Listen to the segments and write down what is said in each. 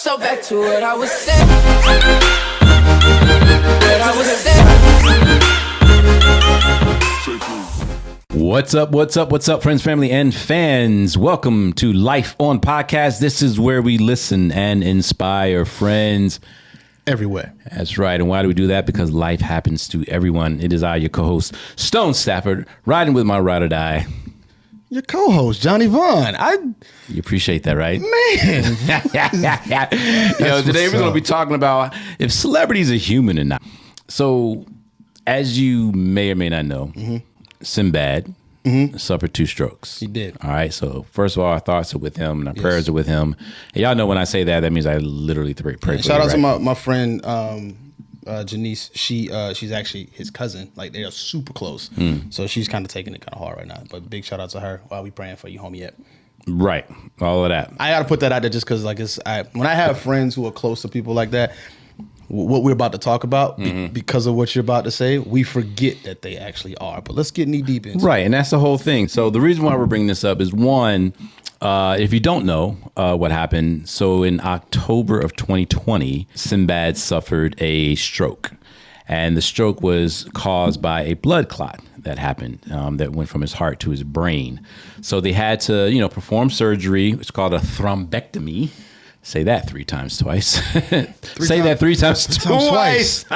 So back to what I was saying. What's up, friends, family, and fans? Welcome to Life on Podcast. This is where we listen and inspire friends everywhere. That's right. And why do we do that? Because life happens to everyone. It is I, your co-host, Stone Stafford, riding with my ride or die. Your co-host, Johnny Vaughn. You appreciate that, right? Man. Today we're going to be talking about if celebrities are human or not. So, as you may or may not know, Sinbad suffered 2 strokes. He did. All right. So, first of all, our thoughts are with him and our prayers are with him. And y'all know when I say that, that means I literally pray for him. Shout out to my friend, Janice. She's actually his cousin. Like, they are super close. So she's kind of taking it kind of hard right now. But big shout out to her while we praying for you, homie. Yet. Right. All of that. I got to put that out there just because, like, when I have friends who are close to people like that, what we're about to talk about, because of what you're about to say, we forget that they actually are. But let's get knee deep into it. Right. And that's the whole thing. So the reason why we're bringing this up is, one, if you don't know what happened, so in October of 2020, Sinbad suffered a stroke. And the stroke was caused by a blood clot that happened that went from his heart to his brain. So they had to, perform surgery. It's called a thrombectomy. Say that 3 times twice. Say that 3 times twice. They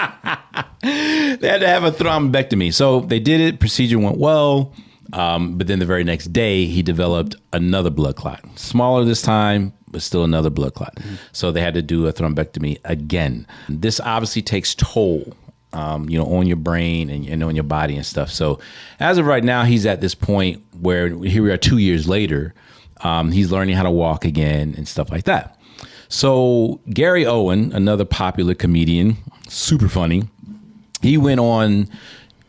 had to have a thrombectomy. So they did it. Procedure went well. But then the very next day, he developed another blood clot. Smaller this time, but still another blood clot. So they had to do a thrombectomy again. This obviously takes toll, on your brain and on your body and stuff. So as of right now, he's at this point where here we are 2 years later. He's learning how to walk again and stuff like that. So Gary Owen, another popular comedian, super funny, he went on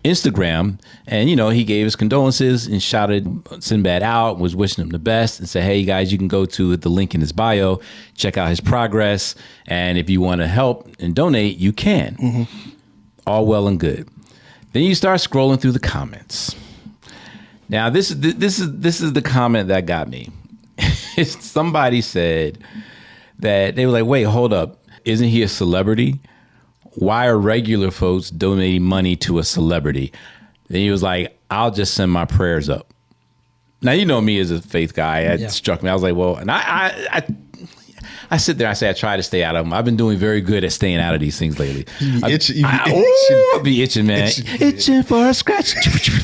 Instagram and, he gave his condolences and shouted Sinbad out, was wishing him the best and said, hey, guys, you can go to the link in his bio, check out his progress. And if you want to help and donate, you can. All well and good. Then you start scrolling through the comments. Now, this is the comment that got me. Somebody said that they were like, wait, hold up. Isn't he a celebrity? Why are regular folks donating money to a celebrity? Then he was like, I'll just send my prayers up. Now, you know me as a faith guy. That struck me. I was like, well, and I sit there, I say I try to stay out of them. I've been doing very good at staying out of these things lately. I be itching, man. Itching for a scratch.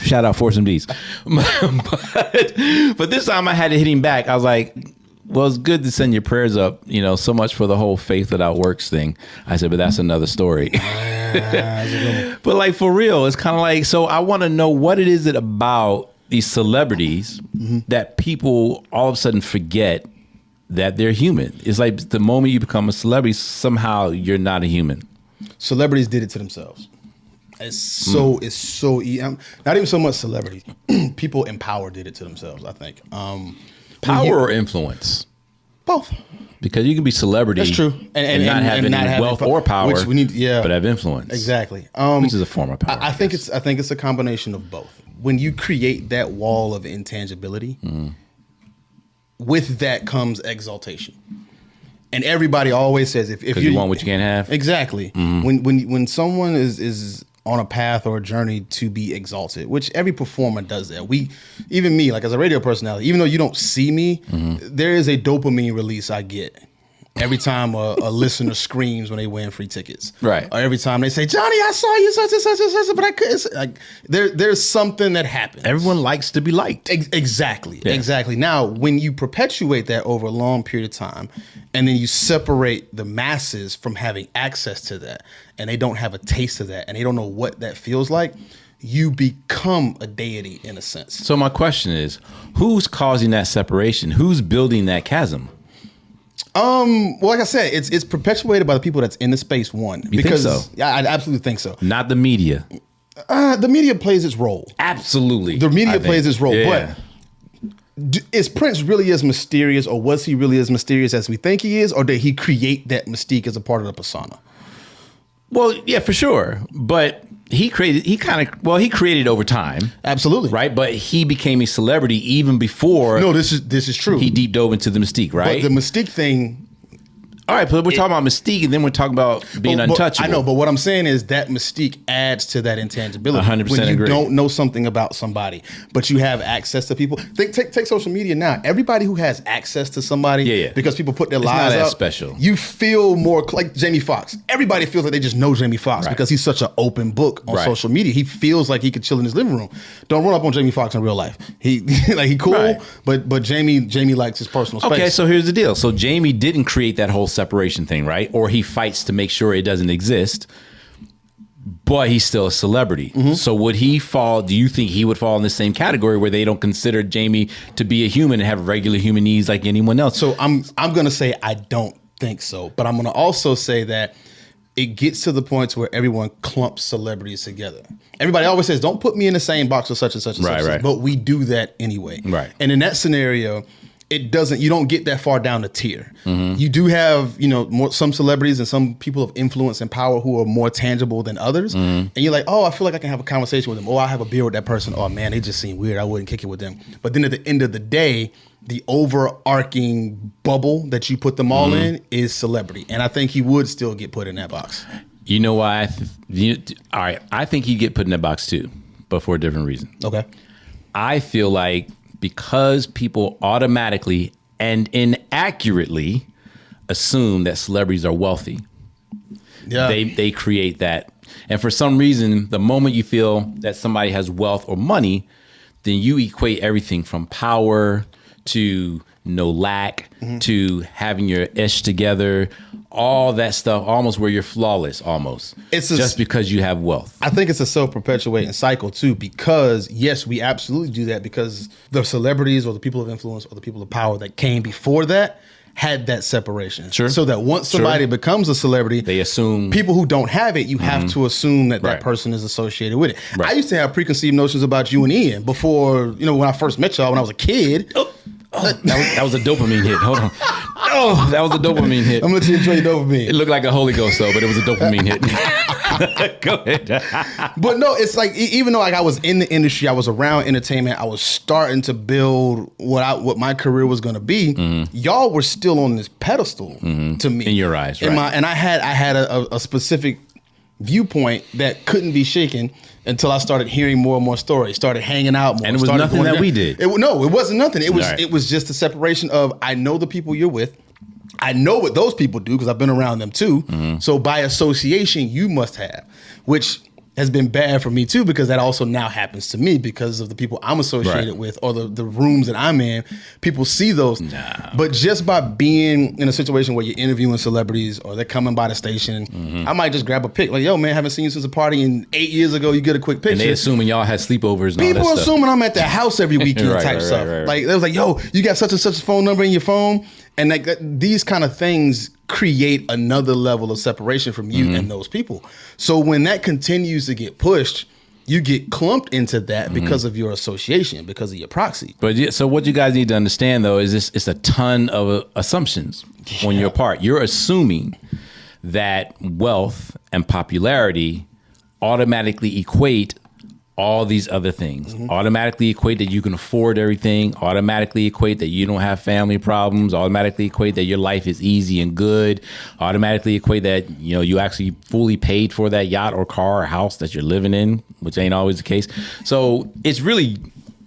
Shout out for some D's. But this time I had to hit him back. I was like, well, it's good to send your prayers up, so much for the whole faith without works thing. I said, but that's another story. But like, for real, it's kind of like, so I want to know what it is about these celebrities that people all of a sudden forget that they're human. It's like the moment you become a celebrity, somehow you're not a human. Celebrities did it to themselves. It's so not even so much celebrities. People in power did it to themselves, I think. Power or influence? Both. Because you can be celebrity. That's true. And not have any wealth or power, which we need, but have influence. Exactly. Which is a form of power. I think it's a combination of both. When you create that wall of intangibility, with that comes exaltation. And everybody always says if you want what you can't have. Exactly. When someone is on a path or a journey to be exalted, which every performer does that. Even me, like as a radio personality, even though you don't see me, there is a dopamine release I get every time a listener screams when they win free tickets. Right. Or every time they say, Johnny, I saw you such and such and such, but I couldn't. Like, there's something that happens. Everyone likes to be liked. Exactly. Yeah. Exactly. Now, when you perpetuate that over a long period of time, and then you separate the masses from having access to that, and they don't have a taste of that, and they don't know what that feels like, you become a deity in a sense. So my question is, who's causing that separation? Who's building that chasm? Well, like I said, it's perpetuated by the people that's in the space. You think so? Yeah, I absolutely think so. Not the media. The media plays its role. Absolutely. The media plays its role. Yeah. But is Prince really as mysterious, or was he really as mysterious as we think he is, or did he create that mystique as a part of the persona? Well, yeah, for sure. But he created over time. Absolutely. Right? But he became a celebrity even before. No, this is true. He deep dove into the mystique, right? But the mystique thing All right, but we're talking about mystique, and then we're talking about being untouchable. I know, but what I'm saying is that mystique adds to that intangibility. 100% when you agree. don't know something about somebody, but you have access to people. Take social media now. Everybody who has access to somebody, because people put their lives not out, as special. You feel more like Jamie Foxx. Everybody feels like they just know Jamie Foxx because he's such an open book on social media. He feels like he could chill in his living room. Don't run up on Jamie Foxx in real life. He cool, but Jamie likes his personal space. Okay, so here's the deal. So Jamie didn't create that whole separation thing, right? Or he fights to make sure it doesn't exist, but he's still a celebrity. So would he fall, do you think he would fall in the same category where they don't consider Jamie to be a human and have regular human needs like anyone else? So I'm going to say I don't think so, but I'm going to also say that it gets to the point where everyone clumps celebrities together. Everybody always says, don't put me in the same box with such and such and such, but we do that anyway. Right. And in that scenario, you don't get that far down the tier. You do have, some celebrities and some people of influence and power who are more tangible than others. And you're like, oh, I feel like I can have a conversation with them. Oh, I have a beer with that person. Oh man, they just seem weird. I wouldn't kick it with them. But then at the end of the day, the overarching bubble that you put them all in is celebrity. And I think he would still get put in that box. You know why? All right. I think he'd get put in that box too, but for a different reason. Okay. I feel like because people automatically and inaccurately assume that celebrities are wealthy, they create that. And for some reason, the moment you feel that somebody has wealth or money, then you equate everything from power to no lack to having your ish together, all that stuff, almost where you're flawless, almost. Just because you have wealth. I think it's a self-perpetuating cycle too, because yes, we absolutely do that because the celebrities or the people of influence or the people of power that came before that had that separation. Sure. So that once somebody becomes a celebrity, they assume people who don't have it, you have to assume that that person is associated with it. I used to have preconceived notions about you and Ian before, when I first met y'all when I was a kid. That was a dopamine hit. Hold on. Oh, that was a dopamine hit. I'm gonna let you enjoy your dopamine. It looked like a Holy Ghost though, but it was a dopamine hit. Go ahead. But no, it's like even though I was in the industry, I was around entertainment, I was starting to build what my career was gonna be. Y'all were still on this pedestal to me. In your eyes, right? And I had a specific viewpoint that couldn't be shaken until I started hearing more and more stories, started hanging out more. And it was nothing that we did. It wasn't nothing. It was just a separation of, I know the people you're with. I know what those people do because I've been around them too. So by association, you must have, which has been bad for me too, because that also now happens to me because of the people I'm associated with or the rooms that I'm in. People see those. But just by being in a situation where you're interviewing celebrities or they're coming by the station, I might just grab a pic. Like, yo, man, haven't seen you since a party and 8 years ago, you get a quick picture. And they assuming y'all had sleepovers and people all that assuming stuff. I'm at their house every weekend type stuff. Like, they was like, yo, you got such and such a phone number in your phone? And like these kind of things create another level of separation from you and those people. So when that continues to get pushed, you get clumped into that because of your association, because of your proxy. But so what you guys need to understand though is it's a ton of assumptions on your part. You're assuming that wealth and popularity automatically equate all these other things, automatically equate that you can afford everything, automatically equate that you don't have family problems, automatically equate that your life is easy and good, automatically equate that, you actually fully paid for that yacht or car or house that you're living in, which ain't always the case. So it's really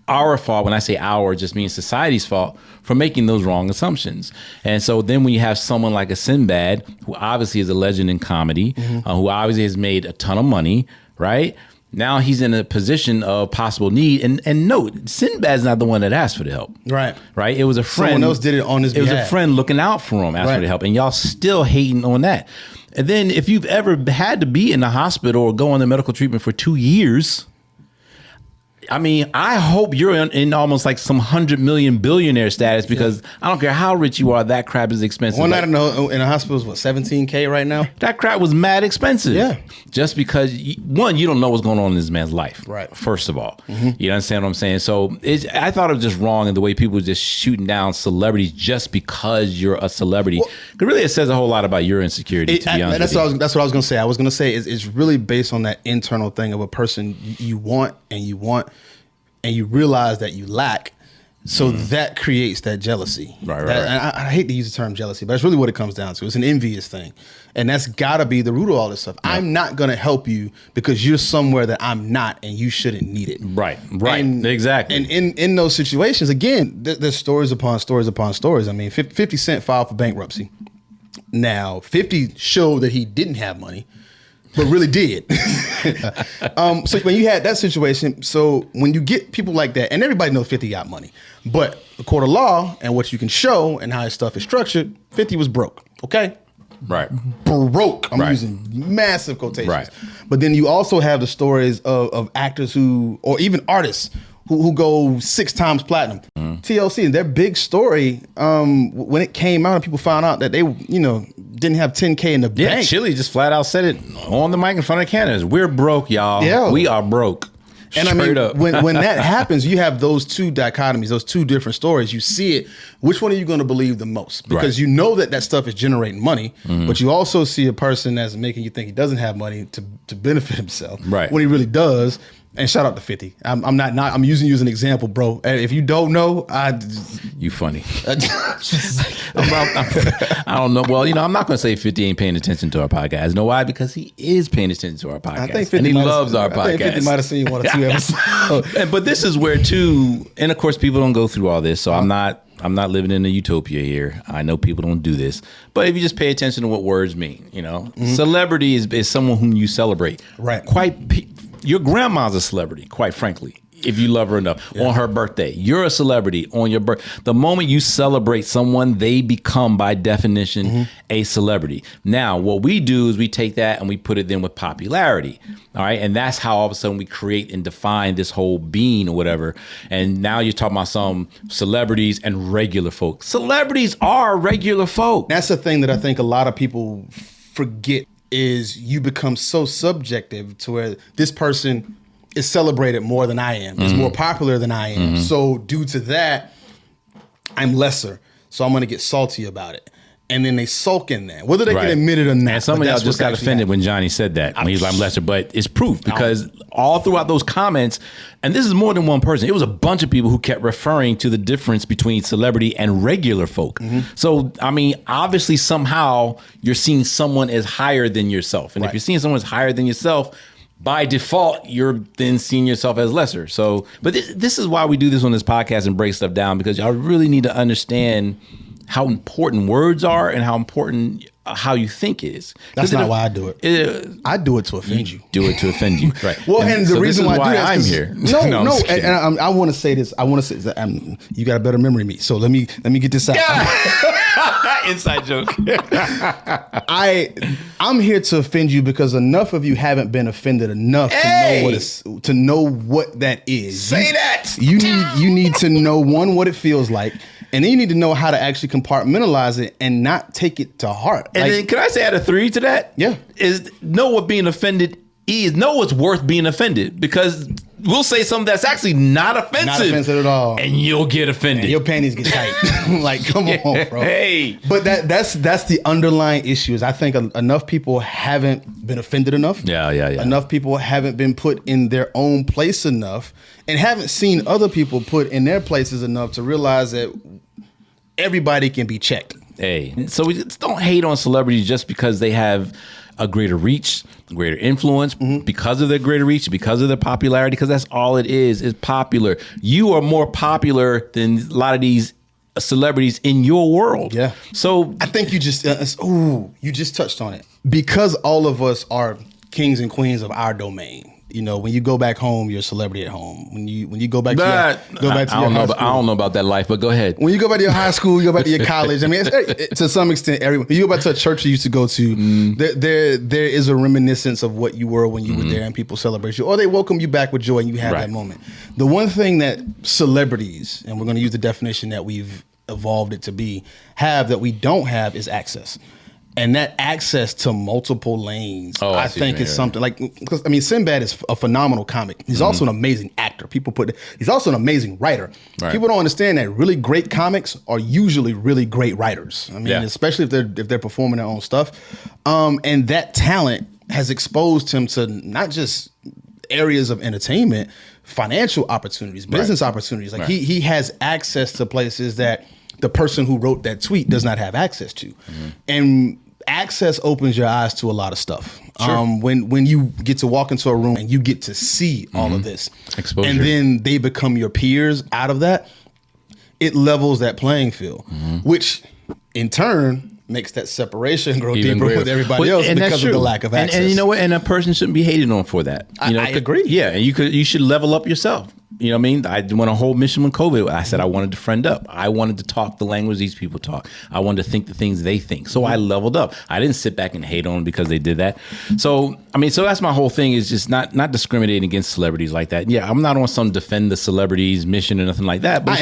our fault. When I say our, it just means society's fault for making those wrong assumptions. And so then when you have someone like a Sinbad, who obviously is a legend in comedy, who obviously has made a ton of money, right? Now he's in a position of possible need. And note, Sinbad's not the one that asked for the help. Right. It was a friend. Someone else did it on his behalf. It was a friend looking out for him, asked for the help. And y'all still hating on that. And then if you've ever had to be in the hospital or go on the medical treatment for 2 years, I mean, I hope you're in almost like some 100 million billionaire status, because I don't care how rich you are, that crap is expensive. One night in the hospital is what, $17K right now? That crap was mad expensive. Yeah. Just because, one, you don't know what's going on in this man's life. Right. First of all. You understand what I'm saying? So I thought it was just wrong in the way people were just shooting down celebrities just because you're a celebrity. Because really it says a whole lot about your insecurity, to be honest with you. That's what I was going to say. I was going to say it's really based on that internal thing of a person you want and you realize that you lack. So that creates that jealousy. Right. And I hate to use the term jealousy, but that's really what it comes down to. It's an envious thing. And that's got to be the root of all this stuff. Yeah. I'm not going to help you because you're somewhere that I'm not and you shouldn't need it. Right. Exactly. And in those situations, again, there's stories upon stories upon stories. I mean, 50 Cent filed for bankruptcy. Now, 50 showed that he didn't have money, but really did. So when you had that situation, so when you get people like that, and everybody knows 50 got money, but the court of law and what you can show and how his stuff is structured, 50 was broke, okay? Right. Broke. I'm using massive quotations. Right. But then you also have the stories of actors who, or even artists who go 6 times platinum. TLC, and their big story, when it came out and people found out that they, didn't have $10K in the bank. Yeah, Chili just flat out said it on the mic in front of cameras. We're broke, y'all. Yeah. We are broke. And Straight up. when that happens, you have those two dichotomies, those two different stories. You see it. Which one are you going to believe the most? Because you know that stuff is generating money, but you also see a person that's making you think he doesn't have money to benefit himself, when he really does. And shout out to 50. I'm using you as an example, bro. If you don't know, you funny. I don't know. Well, I'm not going to say 50 ain't paying attention to our podcast. You know why? Because he is paying attention to our podcast. I think 50 and he loves our podcast. I think 50 might have seen 1 or 2 episodes. But this is where too, and of course people don't go through all this, so I'm not living in a utopia here. I know people don't do this, but if you just pay attention to what words mean, celebrity is someone whom you celebrate. Right. Your grandma's a celebrity, quite frankly, if you love her enough. On her birthday, you're a celebrity on your birthday. The moment you celebrate someone, they become, by definition, a celebrity. Now, what we do is we take that and we put it then with popularity. All right. And that's how all of a sudden we create and define this whole being or whatever. And now you're talking about some celebrities and regular folk. Celebrities are regular folk. That's the thing that I think a lot of people forget. Is you become so subjective to where this person is celebrated more than I am, is more popular than I am. So due to that, I'm lesser. So I'm going to get salty about it. And then they sulk in that, whether they can admit it or not. And some of y'all just got offended when Johnny said that. When he was like, I'm lesser, but it's proof because all throughout those comments, and this is more than one person, it was a bunch of people who kept referring to the difference between celebrity and regular folk. So, I mean, obviously somehow you're seeing someone as higher than yourself. And if you're seeing someone as higher than yourself, by default, you're then seeing yourself as lesser. So, but this is why we do this on this podcast and break stuff down, because y'all really need to understand how important words are and how important how you think is. That's not why I do it. I do it to offend you. Do it to offend you, right? Well, and the reason why I do that is I'm here. No. And I want to say this. I want to say that you got a better memory than me. So let me get this out. Inside joke. I'm here to offend you because enough of you haven't been offended enough to know what that is. Say that. You need to know what it feels like. And then you need to know how to actually compartmentalize it and not take it to heart. And then can I say add a 3 to that? Yeah. Is know what being offended is. Know what's worth being offended, because we'll say something that's actually not offensive. Not offensive at all. And you'll get offended. And your panties get tight. Like, come on, bro. Hey. But that's the underlying issue is I think enough people haven't been offended enough. Yeah. Enough people haven't been put in their own place enough and haven't seen other people put in their places enough to realize that everybody can be checked. Hey, so we just don't hate on celebrities just because they have a greater reach, greater influence, because of their greater reach, because of their popularity, because that's all it is popular. You are more popular than a lot of these celebrities in your world. Yeah. So I think you just touched on it. Because all of us are kings and queens of our domain. When you go back home, you're a celebrity at home. When you go back to your high school. I don't know about that life, but go ahead. When you go back to your high school, you go back to your college. I mean, to some extent, everyone. You go back to a church you used to go to. There is a reminiscence of what you were when you were there, and people celebrate you, or they welcome you back with joy, and you have that moment. The one thing that celebrities, and we're going to use the definition that we've evolved it to be, have that we don't have is access. And that access to multiple lanes, I think is something like, because I mean, Sinbad is a phenomenal comic. He's also an amazing actor. He's also an amazing writer. Right. People don't understand that really great comics are usually really great writers. I mean, especially if they're performing their own stuff. And that talent has exposed him to not just areas of entertainment, financial opportunities, business opportunities. Like he has access to places that the person who wrote that tweet does not have access to. And access opens your eyes to a lot of stuff. When you get to walk into a room and you get to see all of this, exposure, and then they become your peers out of that, it levels that playing field, which in turn makes that separation grow even deeper greater with everybody else because of the lack of access. And you know what? And a person shouldn't be hated on for that. You know, I agree. Yeah, and you should level up yourself. You know what I mean? I went a whole mission with COVID. I said I wanted to friend up. I wanted to talk the language these people talk. I wanted to think the things they think. So I leveled up. I didn't sit back and hate on them because they did that. So, I mean, so that's my whole thing, is just not discriminating against celebrities like that. Yeah, I'm not on some defend the celebrities mission or nothing like that. But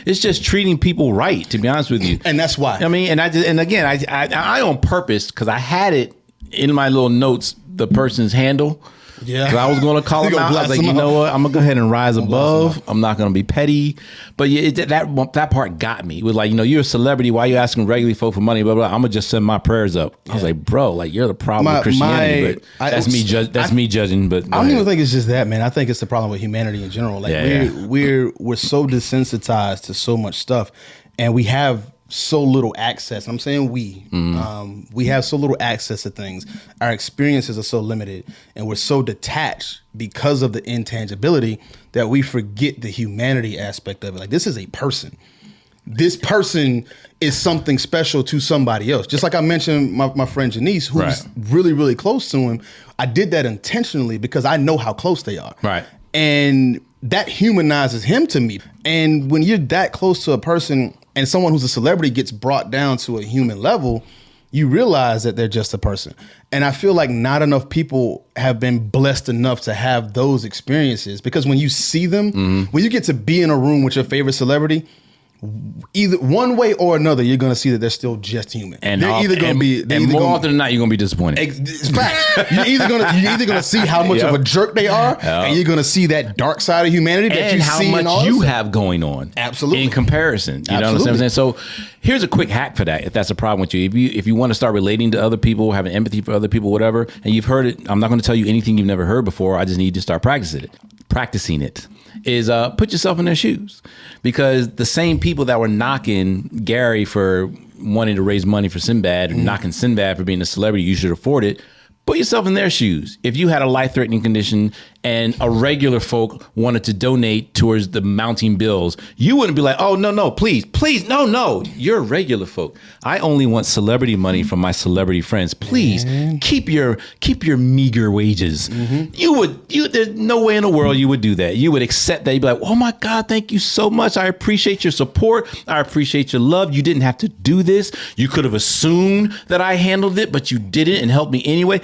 it's just treating people right, to be honest with you. And that's why. I mean, and again, I on purpose, because I had it in my little notes, the person's handle. Yeah, I was going to call him out. I was like, you know what? I'm gonna go ahead and rise above. I'm not gonna be petty. But yeah, that part got me. It was like, you know, you're a celebrity. Why are you asking regular folk for money? Blah blah. I'm gonna just send my prayers up. I was like, bro, like you're the problem with Christianity. But that's me judging. But I don't even think it's just that, man. I think it's the problem with humanity in general. Like we're so desensitized to so much stuff, and we have so little access. I'm saying we have so little access to things. Our experiences are so limited, and we're so detached because of the intangibility that we forget the humanity aspect of it. Like, this is a person. This person is something special to somebody else. Just like I mentioned my friend Janice, who's really, really close to him. I did that intentionally because I know how close they are. Right. And that humanizes him to me. And when you're that close to a person and someone who's a celebrity gets brought down to a human level, you realize that they're just a person. And I feel like not enough people have been blessed enough to have those experiences, because when you see them, when you get to be in a room with your favorite celebrity, either one way or another, you're going to see that they're still just human. And they're either going to be, and more often than not, you're going to be disappointed. It's facts. You're either going to see how much of a jerk they are, and you're going to see that dark side of humanity that you see in all. And how much you have going on, absolutely, in comparison. You know what I'm saying? So here's a quick hack for that. If that's a problem with you, if you want to start relating to other people, having empathy for other people, whatever, and you've heard it, I'm not going to tell you anything you've never heard before. I just need you to start practicing it. Is put yourself in their shoes, because the same people that were knocking Gary for wanting to raise money for Sinbad and knocking Sinbad for being a celebrity, you should afford it. Put yourself in their shoes. If you had a life-threatening condition and a regular folk wanted to donate towards the mounting bills, you wouldn't be like, oh, no, please, no. You're regular folk. I only want celebrity money from my celebrity friends. Please keep your meager wages. There's no way in the world you would do that. You would accept that. You'd be like, oh my God, thank you so much. I appreciate your support. I appreciate your love. You didn't have to do this. You could have assumed that I handled it, but you didn't and helped me anyway.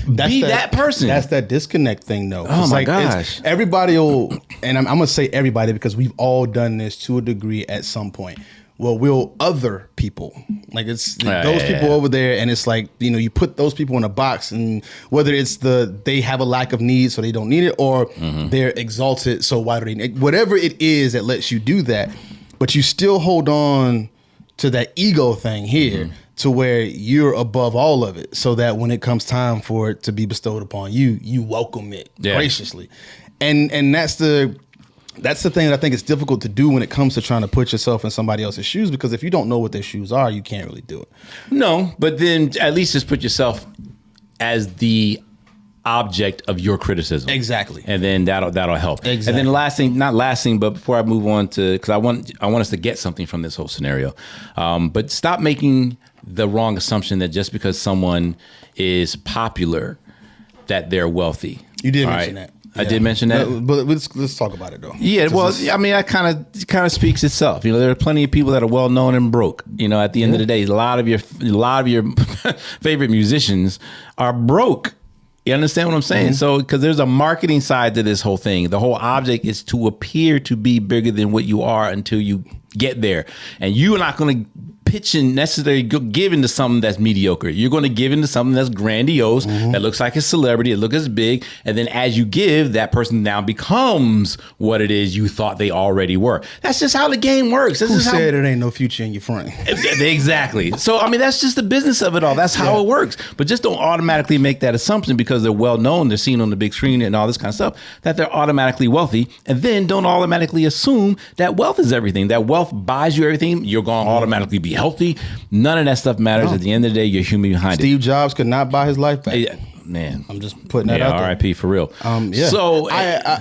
Be that person. That's that disconnect thing, though. Oh, my gosh. Everybody will, and I'm going to say everybody because we've all done this to a degree at some point. Well, we'll other people. Like, it's those people over there, and it's like, you know, you put those people in a box, and whether it's they have a lack of need, so they don't need it, or they're exalted, so why do they need it? Whatever it is that lets you do that, but you still hold on to that ego thing here. To where you're above all of it, so that when it comes time for it to be bestowed upon you, you welcome it graciously. And that's the thing that I think is difficult to do when it comes to trying to put yourself in somebody else's shoes, because if you don't know what their shoes are, you can't really do it. No, but then at least just put yourself as the object of your criticism. Exactly. And then that'll help. Exactly. And then not last thing, but before I move on to, because I want us to get something from this whole scenario, but stop making the wrong assumption that just because someone is popular that they're wealthy. You did mention that. I did mention that. But let's talk about it, though. Yeah, well, I mean, it kind of speaks itself. You know, there are plenty of people that are well known and broke. You know, at the end of the day, a lot of your favorite musicians are broke. You understand what I'm saying? So, because there's a marketing side to this whole thing. The whole object is to appear to be bigger than what you are until you get there. And you're not going to pitching necessarily give into something that's mediocre. You're going to give into something that's grandiose, that looks like a celebrity, it looks as big, and then as you give, that person now becomes what it is you thought they already were. That's just how the game works. Who said it ain't no future in your front? Exactly. So I mean, that's just the business of it all. That's how it works. But just don't automatically make that assumption because they're well known, they're seen on the big screen and all this kind of stuff, that they're automatically wealthy. And then don't automatically assume that wealth is everything. That wealth buys you everything. You're going to automatically be healthy. None of that stuff matters. At the end of the day, you're human behind Steve Jobs could not buy his life back. Man, I'm just putting that out there. R.I.P. for real. So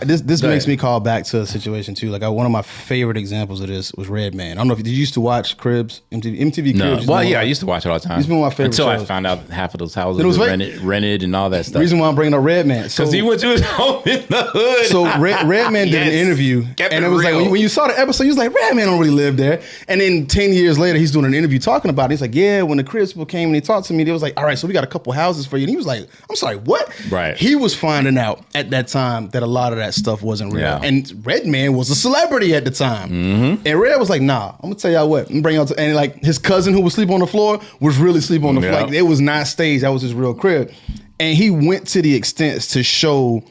this makes me call back to a situation too. Like one of my favorite examples of this was Red Man. I don't know if you used to watch Cribs, MTV No. Cribs. Well, yeah, I used to watch it all the time. It's been one of my favorite until shows. I found out half of those houses were rented and all that stuff. The reason why I'm bringing up Red Man, because he went to his home in the hood. So Red Man did an interview, and it was real. like when you saw the episode, you was like, Red Man don't really live there. And then 10 years later, he's doing an interview talking about it. He's like, yeah, when the Cribs people came and they talked to me, they was like, all right, so we got a couple houses for you. And he was like, I'm sorry, what? Right. He was finding out at that time that a lot of that stuff wasn't real. Yeah. And Red Man was a celebrity at the time. And Red was like, nah, I'm gonna tell y'all what, I'm gonna bring y'all to, and like his cousin who was sleeping on the floor was really sleeping on the floor. Like, it was not staged, that was his real crib. And he went to the extents to show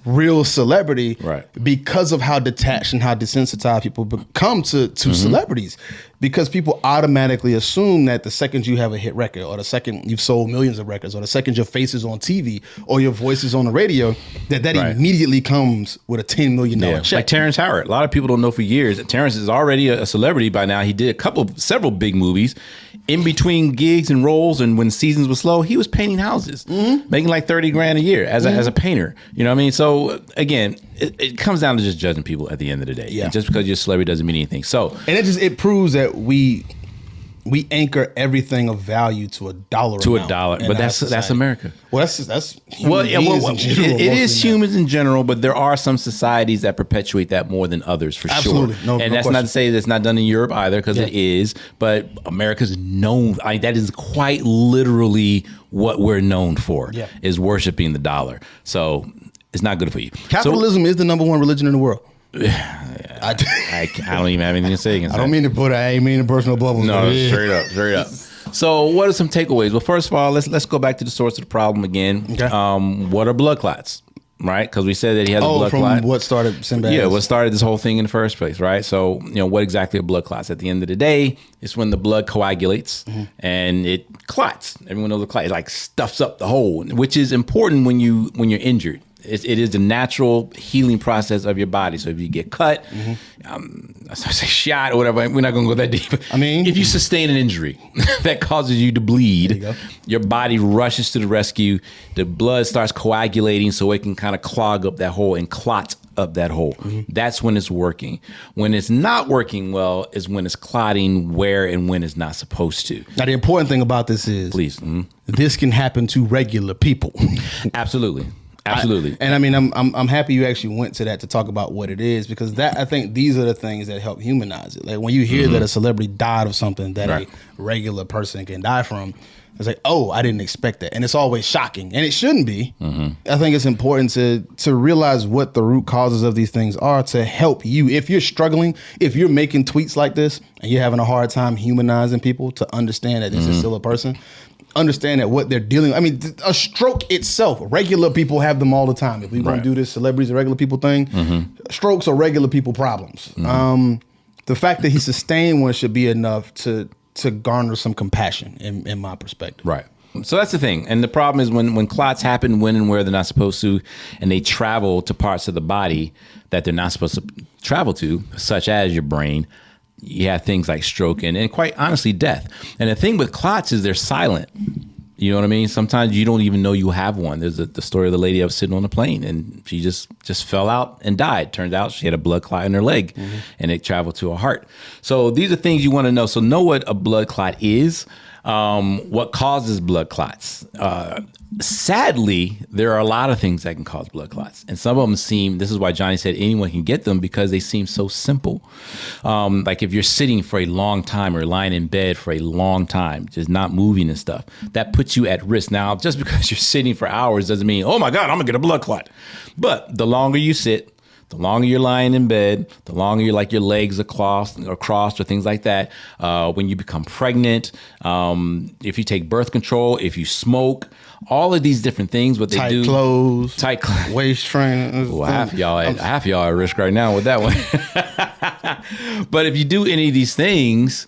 real celebrity because of how detached and how desensitized people become to celebrities, because people automatically assume that the second you have a hit record, or the second you've sold millions of records, or the second your face is on TV or your voice is on the radio, that immediately comes with a $10 million check. Like Terrence Howard. A lot of people don't know for years that Terrence is already a celebrity by now. He did several big movies. In between gigs and roles, and when seasons were slow, he was painting houses, making like $30,000 a year as a painter. You know what I mean? So again, it comes down to just judging people at the end of the day. Yeah. And just because you're a celebrity doesn't mean anything. So, and it proves that we anchor everything of value to a dollar. But that's America. Well, that's it is humans in general, but there are some societies that perpetuate that more than others, for sure. And that's not to say that's not done in Europe either, because it is. But America's known. That is quite literally what we're known for, is worshiping the dollar. So it's not good for you. Capitalism is the number one religion in the world. I don't even have anything to say against that. I ain't mean to burst no bubbles. No, straight up. So what are some takeaways? Well, first of all, let's go back to the source of the problem again. Okay. What are blood clots? Right? Because we said that he has a blood clot. What started Sinbad? Yeah, what started this whole thing in the first place, right? So, what exactly are blood clots? At the end of the day, it's when the blood coagulates and it clots. Everyone knows the clot. It like stuffs up the hole, which is important when you're injured. It is the natural healing process of your body. So if you get cut, I say shot or whatever, we're not going to go that deep. I mean, if you sustain an injury that causes you to bleed, your body rushes to the rescue. The blood starts coagulating so it can kind of clog up that hole and clot up that hole. That's when it's working. When it's not working well is when it's clotting where and when it's not supposed to. Now, the important thing about this is, this can happen to regular people. Absolutely. And I mean, I'm happy you actually went to that to talk about what it is, because I think these are the things that help humanize it. Like when you hear that a celebrity died of something that a regular person can die from, it's like, oh, I didn't expect that. And it's always shocking, and it shouldn't be. I think it's important to realize what the root causes of these things are to help you. If you're struggling, if you're making tweets like this and you're having a hard time humanizing people to understand that this is still a person, understand that what they're dealing with. I mean, a stroke itself, regular people have them all the time. If we want to do this celebrities and regular people thing, strokes are regular people problems. The fact that he sustained one should be enough to garner some compassion in my perspective. Right. So that's the thing. And the problem is when clots happen when and where they're not supposed to, and they travel to parts of the body that they're not supposed to travel to, such as your brain, you have things like stroke and quite honestly, death. And the thing with clots is they're silent. You know what I mean? Sometimes you don't even know you have one. There's the story of the lady that was sitting on a plane and she just fell out and died. Turns out she had a blood clot in her leg and it traveled to her heart. So these are things you want to know. So know what a blood clot is, what causes blood clots. Sadly, there are a lot of things that can cause blood clots. And some of them this is why Johnny said anyone can get them, because they seem so simple. Like if you're sitting for a long time or lying in bed for a long time, just not moving and stuff, that puts you at risk. Now, just because you're sitting for hours doesn't mean, oh my God, I'm gonna get a blood clot. But the longer you sit, The longer you're lying in bed, the longer your legs are crossed or things like that. When you become pregnant, if you take birth control, if you smoke, all of these different things, what they tight do. Clothes, tight clothes, waist training. Well, half y'all are at risk right now with that one. But if you do any of these things,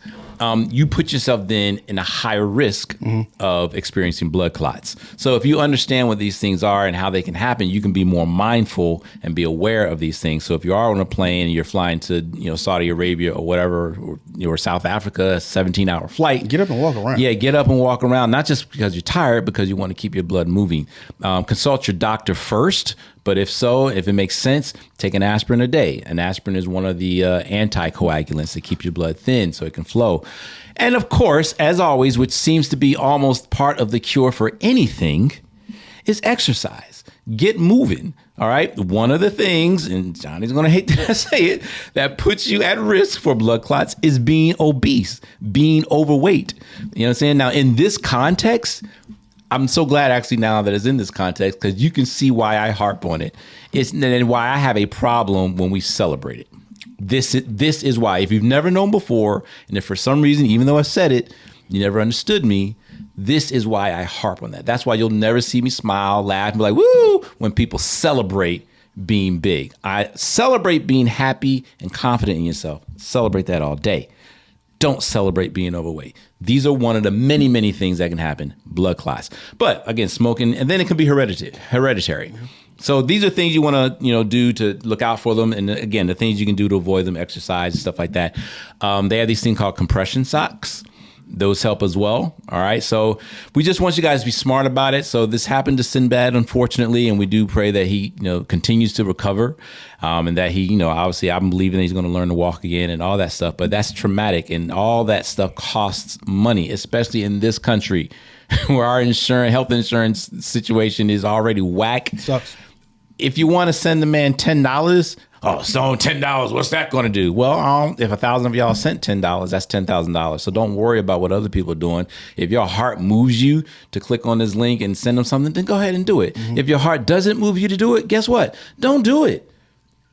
you put yourself then in a higher risk of experiencing blood clots. So if you understand what these things are and how they can happen, you can be more mindful and be aware of these things. So if you are on a plane and you're flying to Saudi Arabia or whatever, or South Africa, a 17-hour flight. Get up and walk around. Yeah, get up and walk around, not just because you're tired, because you want to keep your blood moving. Consult your doctor first. But if it makes sense, take an aspirin a day. An aspirin is one of the anticoagulants that keep your blood thin so it can flow. And of course, as always, which seems to be almost part of the cure for anything, is exercise. Get moving. All right. One of the things, and Johnny's going to hate that I say it, that puts you at risk for blood clots is being obese, being overweight. You know what I'm saying? Now, in this context, I'm so glad actually now that it's in this context, because you can see why I harp on it. And why I have a problem when we celebrate it. This is why. If you've never known before, and if for some reason, even though I said it, you never understood me, this is why I harp on that. That's why you'll never see me smile, laugh, and be like, woo, when people celebrate being big. I celebrate being happy and confident in yourself. Celebrate that all day. Don't celebrate being overweight. These are one of the many, many things that can happen. Blood clots. But again, smoking, and then it can be hereditary. So these are things you want to, do to look out for them. And again, the things you can do to avoid them, exercise, stuff like that. They have these things called compression socks. Those help as well. All right. So we just want you guys to be smart about it. So this happened to Sinbad, unfortunately, and we do pray that he, continues to recover, and that he, obviously I'm believing that he's going to learn to walk again and all that stuff. But that's traumatic, and all that stuff costs money, especially in this country where our health insurance situation is already whack. Sucks. If you want to send the man $10, so $10, what's that going to do? Well, if 1,000 of y'all sent $10, that's $10,000. So don't worry about what other people are doing. If your heart moves you to click on this link and send them something, then go ahead and do it. Mm-hmm. If your heart doesn't move you to do it, guess what? Don't do it.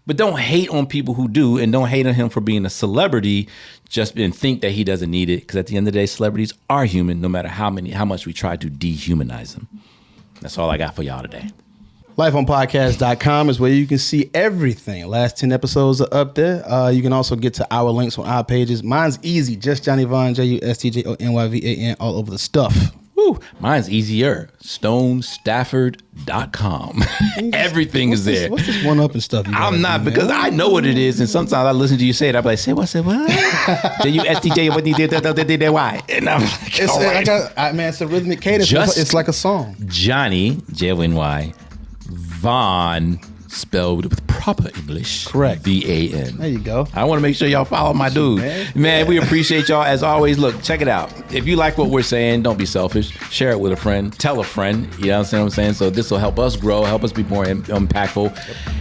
But don't hate on people who do, and don't hate on him for being a celebrity and think that he doesn't need it. Because at the end of the day, celebrities are human, no matter how much we try to dehumanize them. That's all I got for y'all today. LifeOnPodcast.com is where you can see everything. Last 10 episodes are up there. You can also get to our links on our pages. Mine's easy. Just Johnny Von, JUSTJONYVAN, all over the stuff. Woo, mine's easier. StoneStafford.com. Everything is there. What's this one up and stuff? I'm not, because I know what it is. And sometimes I listen to you say it. I'm like, say what? JUSTJ, what did why? And I'm like, it's, all right. It's a rhythmic cadence. It's like a song. Johnny, JONY, Von, spelled with proper English. Correct. VAN. There you go. I want to make sure y'all follow my dude. Man, we appreciate y'all as always. Look, check it out. If you like what we're saying, don't be selfish. Share it with a friend. Tell a friend. You know what I'm saying? So this will help us grow, help us be more impactful,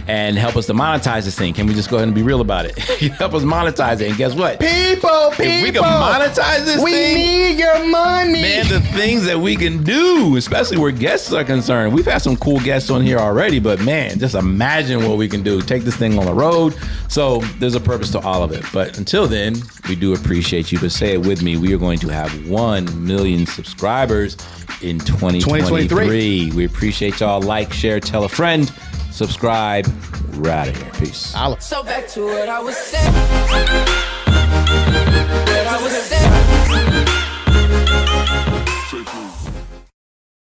and help us to monetize this thing. Can we just go ahead and be real about it? Help us monetize it. And guess what? People, if we can monetize this we thing, need your money. Man, the things that we can do, especially where guests are concerned. We've had some cool guests on here already, but man, just imagine what we can do. Take this thing on the road. So there's a purpose to all of it. But until then, we do appreciate you. But say it with me. We are going to have 1 million subscribers in 2023. We appreciate y'all. Like, share, tell a friend, subscribe. We're out of here. Peace. So back to what I was saying.